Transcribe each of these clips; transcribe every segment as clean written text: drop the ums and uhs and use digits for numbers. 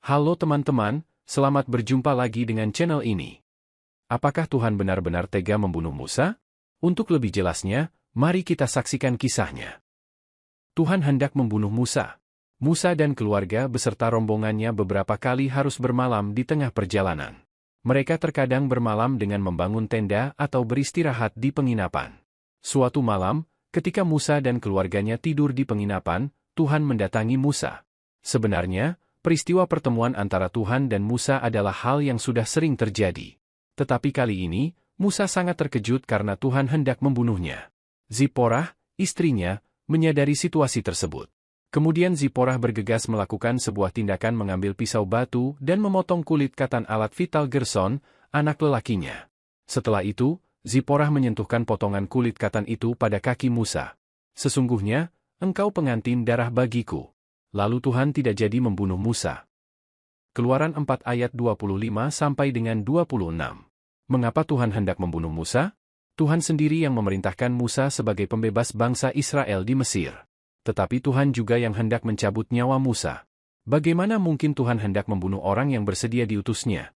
Halo teman-teman, selamat berjumpa lagi dengan channel ini. Apakah Tuhan benar-benar tega membunuh Musa? Untuk lebih jelasnya, mari kita saksikan kisahnya. Tuhan hendak membunuh Musa. Musa dan keluarga beserta rombongannya beberapa kali harus bermalam di tengah perjalanan. Mereka terkadang bermalam dengan membangun tenda atau beristirahat di penginapan. Suatu malam, ketika Musa dan keluarganya tidur di penginapan, Tuhan mendatangi Musa. Sebenarnya, peristiwa pertemuan antara Tuhan dan Musa adalah hal yang sudah sering terjadi. Tetapi kali ini, Musa sangat terkejut karena Tuhan hendak membunuhnya. Ziporah, istrinya, menyadari situasi tersebut. Kemudian Ziporah bergegas melakukan sebuah tindakan mengambil pisau batu dan memotong kulit katan alat vital Gerson, anak lelakinya. Setelah itu, Ziporah menyentuhkan potongan kulit katan itu pada kaki Musa. Sesungguhnya, engkau pengantin darah bagiku. Lalu Tuhan tidak jadi membunuh Musa. Keluaran 4 ayat 25 sampai dengan 26. Mengapa Tuhan hendak membunuh Musa? Tuhan sendiri yang memerintahkan Musa sebagai pembebas bangsa Israel di Mesir. Tetapi Tuhan juga yang hendak mencabut nyawa Musa. Bagaimana mungkin Tuhan hendak membunuh orang yang bersedia diutusnya?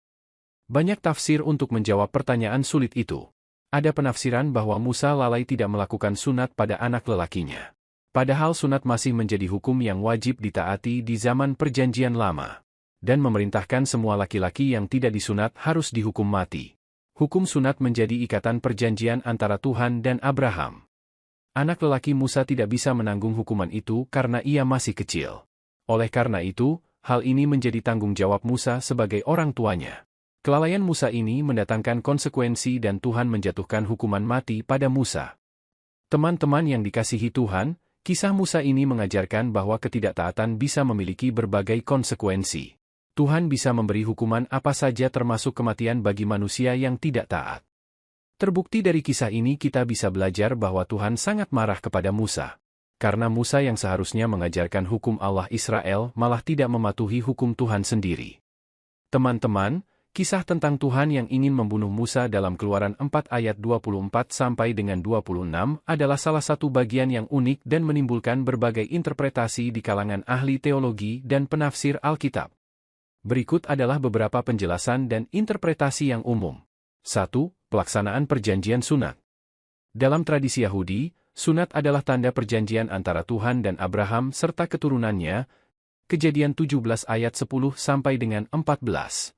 Banyak tafsir untuk menjawab pertanyaan sulit itu. Ada penafsiran bahwa Musa lalai tidak melakukan sunat pada anak lelakinya. Padahal sunat masih menjadi hukum yang wajib ditaati di zaman Perjanjian Lama. Dan memerintahkan semua laki-laki yang tidak disunat harus dihukum mati. Hukum sunat menjadi ikatan perjanjian antara Tuhan dan Abraham. Anak lelaki Musa tidak bisa menanggung hukuman itu karena ia masih kecil. Oleh karena itu, hal ini menjadi tanggung jawab Musa sebagai orang tuanya. Kelalaian Musa ini mendatangkan konsekuensi dan Tuhan menjatuhkan hukuman mati pada Musa. Teman-teman yang dikasihi Tuhan, kisah Musa ini mengajarkan bahwa ketidaktaatan bisa memiliki berbagai konsekuensi. Tuhan bisa memberi hukuman apa saja termasuk kematian bagi manusia yang tidak taat. Terbukti dari kisah ini kita bisa belajar bahwa Tuhan sangat marah kepada Musa. Karena Musa yang seharusnya mengajarkan hukum Allah Israel malah tidak mematuhi hukum Tuhan sendiri. Teman-teman, kisah tentang Tuhan yang ingin membunuh Musa dalam Keluaran 4 ayat 24 sampai dengan 26 adalah salah satu bagian yang unik dan menimbulkan berbagai interpretasi di kalangan ahli teologi dan penafsir Alkitab. Berikut adalah beberapa penjelasan dan interpretasi yang umum. 1. Pelaksanaan perjanjian sunat. Dalam tradisi Yahudi, sunat adalah tanda perjanjian antara Tuhan dan Abraham serta keturunannya. Kejadian 17 ayat 10 sampai dengan 14.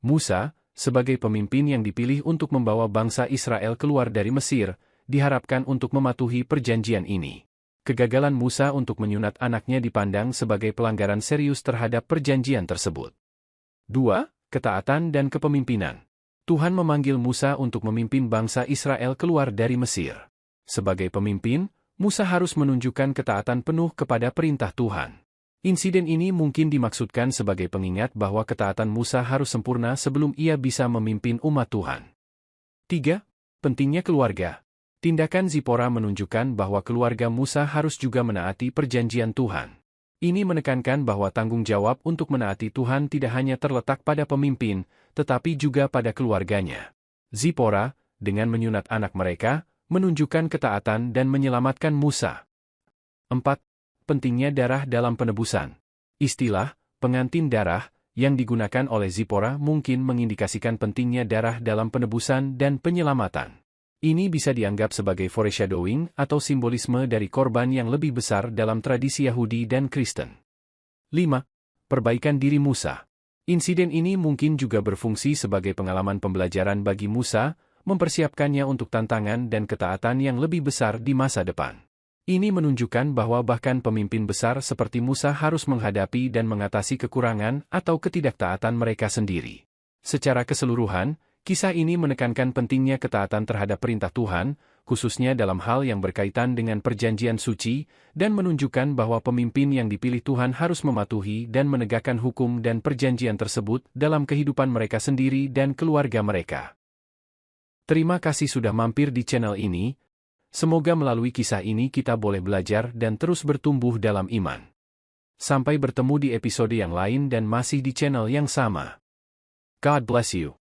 Musa, sebagai pemimpin yang dipilih untuk membawa bangsa Israel keluar dari Mesir, diharapkan untuk mematuhi perjanjian ini. Kegagalan Musa untuk menyunat anaknya dipandang sebagai pelanggaran serius terhadap perjanjian tersebut. 2. Ketaatan dan kepemimpinan. Tuhan memanggil Musa untuk memimpin bangsa Israel keluar dari Mesir. Sebagai pemimpin, Musa harus menunjukkan ketaatan penuh kepada perintah Tuhan. Insiden ini mungkin dimaksudkan sebagai pengingat bahwa ketaatan Musa harus sempurna sebelum ia bisa memimpin umat Tuhan. 3. Pentingnya keluarga. Tindakan Zipora menunjukkan bahwa keluarga Musa harus juga menaati perjanjian Tuhan. Ini menekankan bahwa tanggung jawab untuk menaati Tuhan tidak hanya terletak pada pemimpin, tetapi juga pada keluarganya. Zipora, dengan menyunat anak mereka, menunjukkan ketaatan dan menyelamatkan Musa. 4. Pentingnya darah dalam penebusan. Istilah, pengantin darah, yang digunakan oleh Zipora mungkin mengindikasikan pentingnya darah dalam penebusan dan penyelamatan. Ini bisa dianggap sebagai foreshadowing atau simbolisme dari korban yang lebih besar dalam tradisi Yahudi dan Kristen. 5. Perbaikan diri Musa. Insiden ini mungkin juga berfungsi sebagai pengalaman pembelajaran bagi Musa, mempersiapkannya untuk tantangan dan ketaatan yang lebih besar di masa depan. Ini menunjukkan bahwa bahkan pemimpin besar seperti Musa harus menghadapi dan mengatasi kekurangan atau ketidaktaatan mereka sendiri. Secara keseluruhan, kisah ini menekankan pentingnya ketaatan terhadap perintah Tuhan, khususnya dalam hal yang berkaitan dengan perjanjian suci, dan menunjukkan bahwa pemimpin yang dipilih Tuhan harus mematuhi dan menegakkan hukum dan perjanjian tersebut dalam kehidupan mereka sendiri dan keluarga mereka. Terima kasih sudah mampir di channel ini. Semoga melalui kisah ini kita boleh belajar dan terus bertumbuh dalam iman. Sampai bertemu di episode yang lain dan masih di channel yang sama. God bless you.